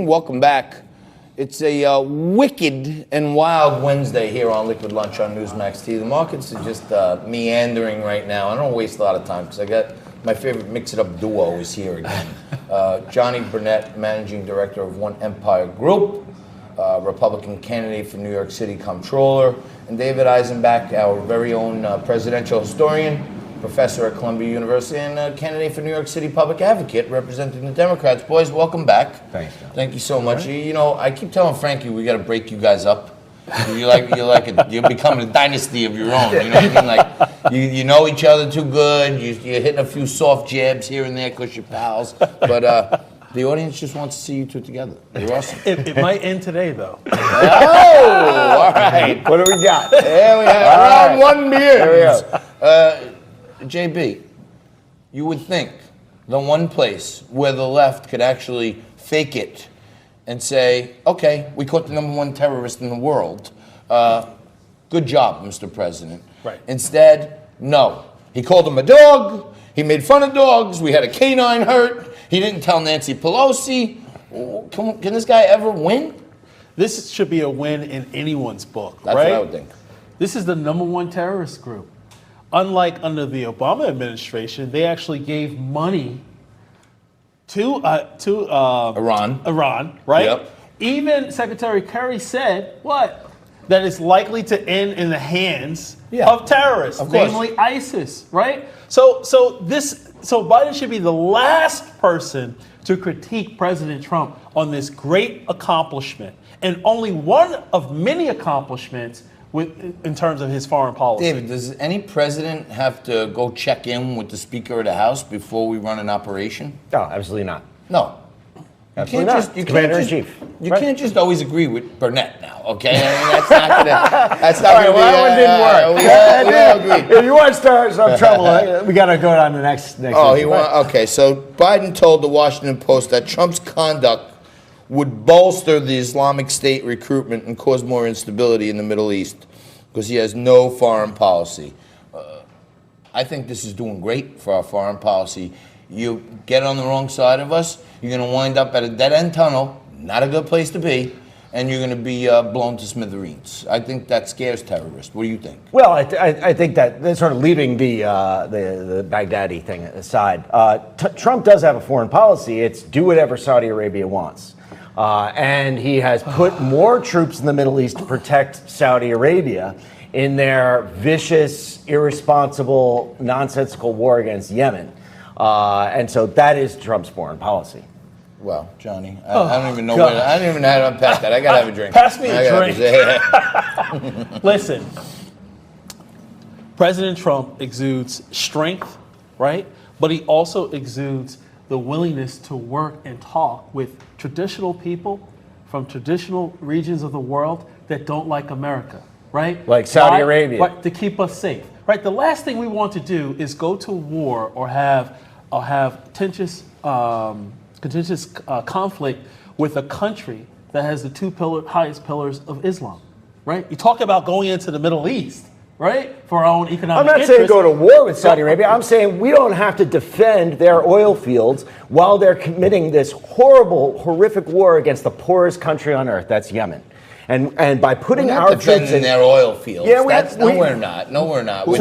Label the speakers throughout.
Speaker 1: welcome back. It's a wicked and wild Wednesday here on Liquid Lunch on Newsmax TV. The markets are just meandering right now. I don't waste a lot of time because I got my favorite mix-it-up duo is here again. Johnny Burnett, Managing Director of One Empire Group, Republican candidate for New York City Comptroller, and David Eisenbach, our very own presidential historian, professor at Columbia University, and a candidate for New York City Public Advocate representing the Democrats. Boys, welcome back.
Speaker 2: Thanks, John.
Speaker 1: Thank you so much. You know, I keep telling Frankie we got to break you guys up. You're becoming a dynasty of your own. You know what I mean? Like you know each other too good. You're hitting a few soft jabs here and there because you're pals. But the audience just wants to see you two together. You're awesome.
Speaker 3: It might end today, though.
Speaker 1: Oh, all right.
Speaker 2: What do we got?
Speaker 1: There we have round one beer.
Speaker 2: There we go.
Speaker 1: JB, you would think the one place where the left could actually fake it and say, okay, we caught the #1 terrorist in the world. Good job, Mr. President.
Speaker 3: Right.
Speaker 1: Instead, no. He called him a dog. He made fun of dogs. We had a canine hurt. He didn't tell Nancy Pelosi. Can this guy ever win?
Speaker 3: This should be a win in anyone's book,
Speaker 1: That's
Speaker 3: right?
Speaker 1: what I would think.
Speaker 3: This is the #1 terrorist group. Unlike under the Obama administration, they actually gave money to Iran, right?
Speaker 1: Yep.
Speaker 3: Even Secretary Kerry said what? That it's likely to end in the hands of terrorists,
Speaker 1: Of course.
Speaker 3: namely ISIS, right? So Biden should be the last person to critique President Trump on this great accomplishment, and only one of many accomplishments in terms of his foreign policy.
Speaker 1: David, does any president have to go check in with the Speaker of the House before we run an operation?
Speaker 2: No, absolutely not.
Speaker 1: No.
Speaker 2: Absolutely not. Commander-in-Chief.
Speaker 1: You can't just always agree with Burnett now, okay? I mean, that's not gonna. That's not gonna be.
Speaker 2: That one didn't work.
Speaker 1: We
Speaker 2: If you want to start some trouble, we got to go on the next.
Speaker 1: Oh, okay. So Biden told the Washington Post that Trump's conduct would bolster the Islamic State recruitment and cause more instability in the Middle East because he has no foreign policy. I think this is doing great for our foreign policy. You get on the wrong side of us, you're going to wind up at a dead-end tunnel, not a good place to be, and you're going to be blown to smithereens. I think that scares terrorists. What do you think?
Speaker 2: Well, I think that sort of leaving the Baghdadi thing aside, Trump does have a foreign policy. It's do whatever Saudi Arabia wants. And he has put more troops in the Middle East to protect Saudi Arabia in their vicious, irresponsible, nonsensical war against Yemen. And so that is Trump's foreign policy.
Speaker 1: Well, Johnny, I don't even know where. I don't even know how to unpack that. I gotta have a drink.
Speaker 3: Pass me a drink. Listen, President Trump exudes strength, right? But he also exudes the willingness to work and talk with traditional people from traditional regions of the world that don't like America, right?
Speaker 2: Like Saudi Arabia.
Speaker 3: Right, to keep us safe, right? The last thing we want to do is go to war or have contentious conflict with a country that has the two highest pillars of Islam, right? You talk about going into the Middle East, right, for our own economic
Speaker 2: I'm not
Speaker 3: interests.
Speaker 2: saying go to war with Saudi Arabia. I'm saying we don't have to defend their oil fields while they're committing this horrible, horrific war against the poorest country on earth. That's Yemen. And by putting our troops in
Speaker 1: their oil fields,
Speaker 2: yeah,
Speaker 1: we're not. No, we're not.
Speaker 3: We're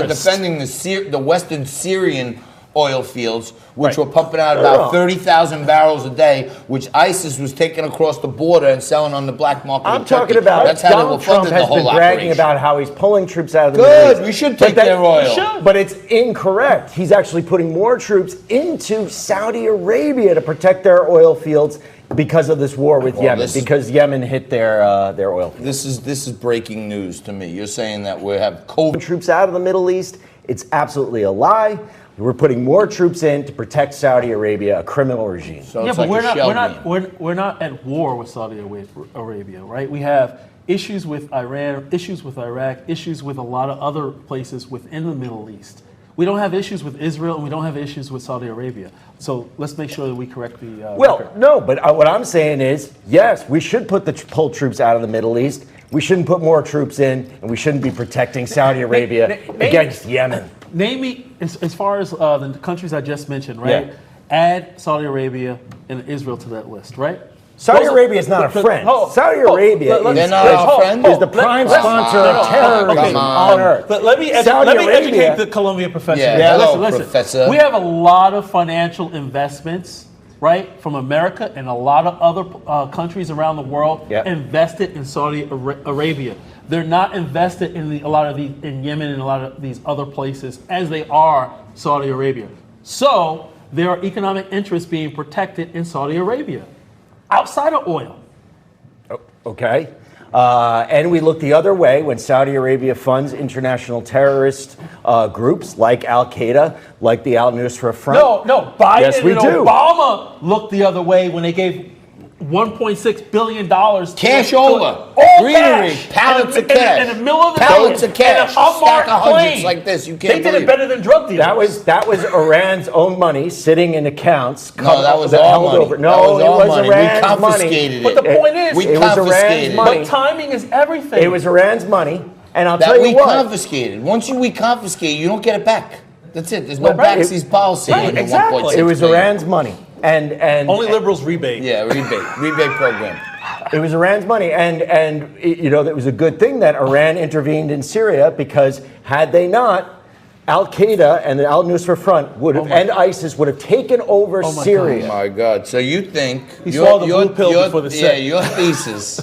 Speaker 1: defending the Western Syrian oil fields, which were pumping out about 30,000 barrels a day, which ISIS was taking across the border and selling on the black market.
Speaker 2: I'm talking about
Speaker 1: that's how
Speaker 2: Donald Trump has been bragging about how he's pulling troops out of the Middle East.
Speaker 1: Good, we should take their oil.
Speaker 2: But it's incorrect. He's actually putting more troops into Saudi Arabia to protect their oil fields because of this war with Yemen, because Yemen hit their oil fields.
Speaker 1: This is breaking news to me. You're saying that we have COVID
Speaker 2: troops out of the Middle East. It's absolutely a lie. We're putting more troops in to protect Saudi Arabia, a criminal regime.
Speaker 1: So
Speaker 3: yeah,
Speaker 1: it's
Speaker 3: but
Speaker 1: like
Speaker 3: we're not at war with Saudi Arabia, right? We have issues with Iran, issues with Iraq, issues with a lot of other places within the Middle East. We don't have issues with Israel, and we don't have issues with Saudi Arabia. So let's make sure that we correct the record.
Speaker 2: No, but what I'm saying is, yes, we should pull troops out of the Middle East. We shouldn't put more troops in, and we shouldn't be protecting Saudi Arabia against Yemen.
Speaker 3: Name me, as far as the countries I just mentioned, right?
Speaker 2: Yeah.
Speaker 3: add Saudi Arabia and Israel to that list, right?
Speaker 2: Saudi Arabia is not a friend. Saudi Arabia
Speaker 1: They're not our friend?
Speaker 2: is the prime sponsor of terrorism on earth.
Speaker 3: But let me
Speaker 2: Saudi Arabia-
Speaker 3: educate the Colombian professor.
Speaker 1: Yeah, hello,
Speaker 3: listen.
Speaker 1: professor.
Speaker 3: We have a lot of financial investments, right, from America and a lot of other countries around the world invested in Saudi Arabia. They're not invested in a lot of these in Yemen and a lot of these other places as they are Saudi Arabia. So there are economic interests being protected in Saudi Arabia outside of oil.
Speaker 2: Okay. And we look the other way when Saudi Arabia funds international terrorist groups like Al Qaeda, like the Al Nusra Front.
Speaker 3: No, Biden
Speaker 2: Yes, we
Speaker 3: and
Speaker 2: do.
Speaker 3: Obama looked the other way when they gave $1.6 billion
Speaker 1: Cash
Speaker 3: to-
Speaker 1: over.
Speaker 3: all
Speaker 1: Greenery.
Speaker 3: cash.
Speaker 1: Pallets of
Speaker 3: In
Speaker 1: cash.
Speaker 3: the middle of the
Speaker 1: Pallets
Speaker 3: night,
Speaker 1: of cash.
Speaker 3: in an unmarked
Speaker 1: Stack of hundreds
Speaker 3: plane.
Speaker 1: like this. You
Speaker 3: They
Speaker 1: can't
Speaker 3: did
Speaker 1: believe
Speaker 3: it better than drug dealers.
Speaker 2: That was Iran's own money sitting in accounts.
Speaker 1: No, that was our
Speaker 2: held
Speaker 1: money.
Speaker 2: over.
Speaker 1: That
Speaker 2: No,
Speaker 1: was
Speaker 2: it
Speaker 1: our
Speaker 2: was
Speaker 1: money.
Speaker 2: Iran's
Speaker 1: We confiscated
Speaker 2: money.
Speaker 3: But the point is,
Speaker 1: We
Speaker 2: it was Iran's
Speaker 1: confiscated.
Speaker 2: money.
Speaker 3: but timing is everything.
Speaker 2: It was Iran's money, and I'll
Speaker 1: That
Speaker 2: tell
Speaker 1: we
Speaker 2: you what.
Speaker 1: confiscated. Once we confiscate, you don't get it back. That's it. There's no
Speaker 2: Right.
Speaker 1: backseas policy.
Speaker 3: Right,
Speaker 1: on the
Speaker 3: exactly.
Speaker 1: 1.6
Speaker 2: It was
Speaker 1: billion.
Speaker 2: Iran's money, and
Speaker 3: only liberals rebate.
Speaker 1: Yeah, rebate program.
Speaker 2: It was Iran's money, and you know, that was a good thing that Iran intervened in Syria, because had they not, Al Qaeda and the Al Nusra Front would have, and ISIS would have taken over
Speaker 3: my
Speaker 2: Syria.
Speaker 1: Oh my God! So you think
Speaker 3: He swallowed the blue pill before the set.
Speaker 1: your thesis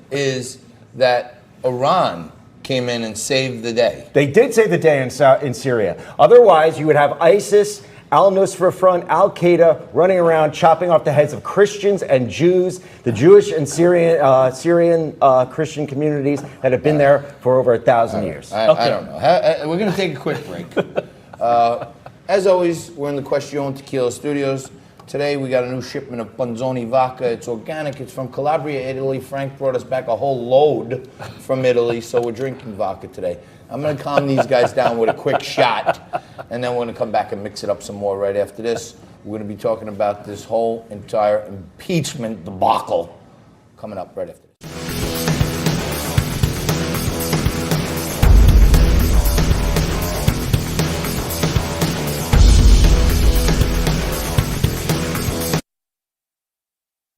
Speaker 1: is that Iran came in and saved the day?
Speaker 2: They did save the day in Syria. Otherwise, you would have ISIS, Al Nusra Front, Al Qaeda running around chopping off the heads of Christians and Jews, the Jewish and Syrian Christian communities that have been there for over 1,000 years.
Speaker 1: I don't know. We're going to take a quick break. As always, we're in the Question Tequila Studios. Today we got a new shipment of Panzoni vodka. It's organic. It's from Calabria, Italy. Frank brought us back a whole load from Italy, so we're drinking vodka today. I'm going to calm these guys down with a quick shot, and then we're going to come back and mix it up some more right after this. We're going to be talking about this whole entire impeachment debacle coming up right after.